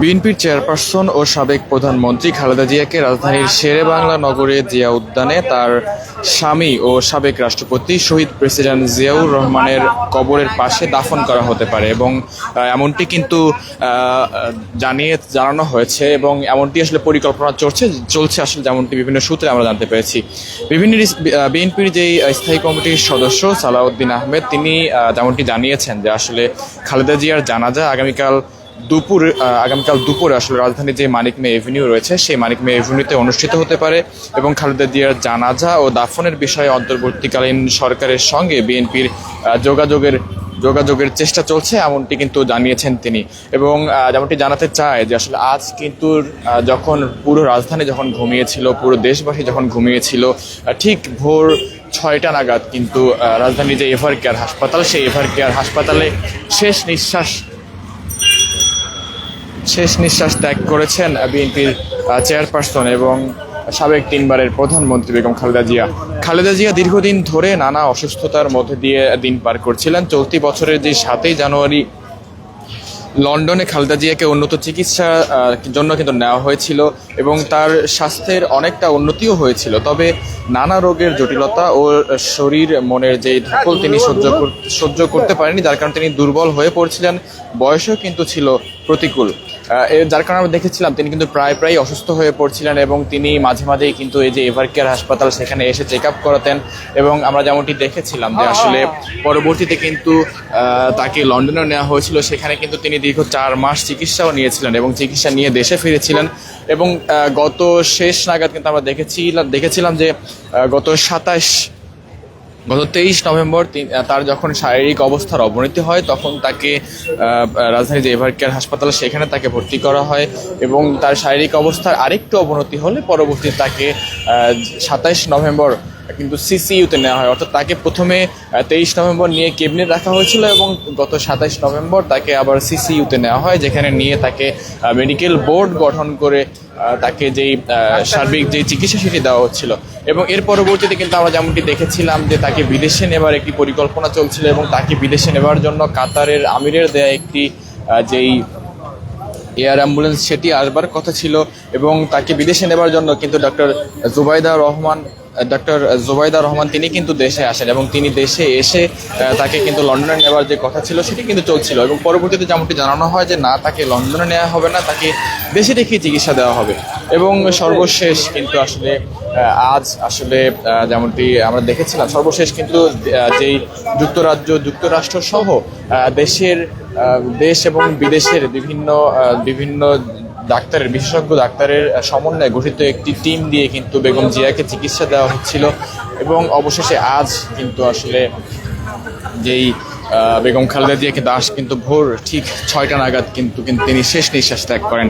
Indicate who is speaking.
Speaker 1: বিএনপির চেয়ারপারসন ও সাবেক প্রধানমন্ত্রী খালেদা জিয়াকে রাজধানীর শেরেবাংলা নগরের জিয়া উদ্যানে তার স্বামী ও সাবেক রাষ্ট্রপতি শহীদ প্রেসিডেন্ট জিয়াউর রহমানের কবরের পাশে দাফন করা হতে পারে এবং এমনটি কিন্তু জানানো হয়েছে এবং এমনটি আসলে পরিকল্পনা চলছে আসলে, যেমনটি বিভিন্ন সূত্রে আমরা জানতে পেরেছি। বিএনপির যেই স্থায়ী কমিটির সদস্য সালাউদ্দিন আহমেদ তিনি যেমনটি জানিয়েছেন যে আসলে খালেদা জিয়ার জানাজা আগামীকাল দুপুরে আসলে রাজধানীর যে মানিক মে এভিনিউ রয়েছে সেই মানিক মে এভিনিউতে অনুষ্ঠিত হতে পারে এবং খালেদা জিয়ার জানাজা ও দাফনের বিষয়ে অন্তর্বর্তীকালীন সরকারের সঙ্গে বিএনপির যোগাযোগের চেষ্টা চলছে, এমনটি কিন্তু জানিয়েছেন তিনি। এবং যেমনটি জানাতে চায় যে আসলে আজ কিন্তু যখন পুরো রাজধানী যখন ঘুমিয়েছিল, পুরো দেশবাসী যখন ঘুমিয়েছিল, ঠিক ভোর 6টা নাগাদ কিন্তু রাজধানীর যে এভার কেয়ার হাসপাতাল, সেই এভার কেয়ার হাসপাতালে শেষ নিঃশ্বাস ত্যাগ করেছেন বিএনপির চেয়ারপারসন এবং সাবেক 3বারের প্রধানমন্ত্রী বেগম খালেদা জিয়া দীর্ঘদিন ধরে নানা অসুস্থতার মধ্যে দিয়ে দিন পার করছিলেন। চলতি বছরের যে 7ই জানুয়ারি লন্ডনে খালেদা জিয়াকে উন্নত চিকিৎসার জন্য কিন্তু নেওয়া হয়েছিল এবং তার স্বাস্থ্যের অনেকটা উন্নতিও হয়েছিল। তবে নানা রোগের জটিলতা ও শরীর মনের যে ধকল তিনি সহ্য করতে পারেনি, যার কারণে তিনি দুর্বল হয়ে পড়ছিলেন। বয়সও কিন্তু ছিল প্রতিকূল, যার কারণে আমরা দেখেছিলাম তিনি কিন্তু প্রায় অসুস্থ হয়ে পড়ছিলেন এবং তিনি মাঝেই কিন্তু এই যে এভার কেয়ার হাসপাতাল সেখানে এসে চেক আপ করাতেন। এবং আমরা যেমনটি দেখেছিলাম যে আসলে পরবর্তীতে কিন্তু তাকে লন্ডনে নেওয়া হয়েছিল, সেখানে কিন্তু তিনি দীর্ঘ 4 মাস চিকিৎসাও নিয়েছিলেন এবং চিকিৎসা নিয়ে দেশে ফিরেছিলেন। এবং গত শেষ নাগাদ কিন্তু আমরা দেখেছিলাম যে গত 23 নভেম্বর তার যখন শারীরিক অবস্থার অবনতি হয় তখন তাকে রাজধানীর যে এভার কেয়ার হাসপাতাল সেখানে তাকে ভর্তি করা হয় এবং তার শারীরিক অবস্থার আরেকটু অবনতি হলে পরবর্তীতে তাকে 27 নভেম্বর কিন্তু সিসিইউতে নেওয়া হয়। অর্থাৎ তাকে প্রথমে 23 নভেম্বর নিয়ে কেবিনেট রাখা হয়েছিল এবং গত 27 নভেম্বর তাকে আবার সিসিইউতে নেওয়া হয়, যেখানে নিয়ে তাকে মেডিকেল বোর্ড গঠন করে তাকে যেই সার্বিক যে চিকিৎসা সেটি দেওয়া হচ্ছিল। এবং এর পরবর্তীতে কিন্তু আমরা যেমনটি দেখেছিলাম যে তাকে বিদেশে নেবার একটি পরিকল্পনা চলছিল এবং তাকে বিদেশে নেবার জন্য কাতারের আমিরের দেয়া একটি যেই এয়ার অ্যাম্বুলেন্স সেটি আসবার কথা ছিল এবং তাকে বিদেশে নেবার জন্য কিন্তু ডক্টর জুবাইদা রহমান তিনি কিন্তু দেশে আসেন এবং তিনি দেশে এসে তাকে কিন্তু লন্ডনে নেওয়ার যে কথা ছিল সেটি কিন্তু চলছিল। এবং পরবর্তীতে যেমনটি জানানো হয় যে না, তাকে লন্ডনে নেওয়া হবে না, তাকে দেশে রেখেই চিকিৎসা দেওয়া হবে। এবং সর্বশেষ কিন্তু আসলে আজ আসলে যেমনটি আমরা দেখেছিলাম, সর্বশেষ কিন্তু যেই যুক্তরাষ্ট্র সহ দেশ এবং বিদেশের বিভিন্ন বিশেষজ্ঞ ডাক্তারের সমন্বয়ে গঠিত একটি টিম দিয়ে কিন্তু বেগম জিয়াকে চিকিৎসা দেওয়া হচ্ছিল এবং অবশেষে আজ কিন্তু আসলে যেই বেগম খালেদা জিয়াকে কিন্তু ভোর ঠিক 6টা নাগাদ কিন্তু তিনি শেষ নিঃশ্বাস ত্যাগ করেন।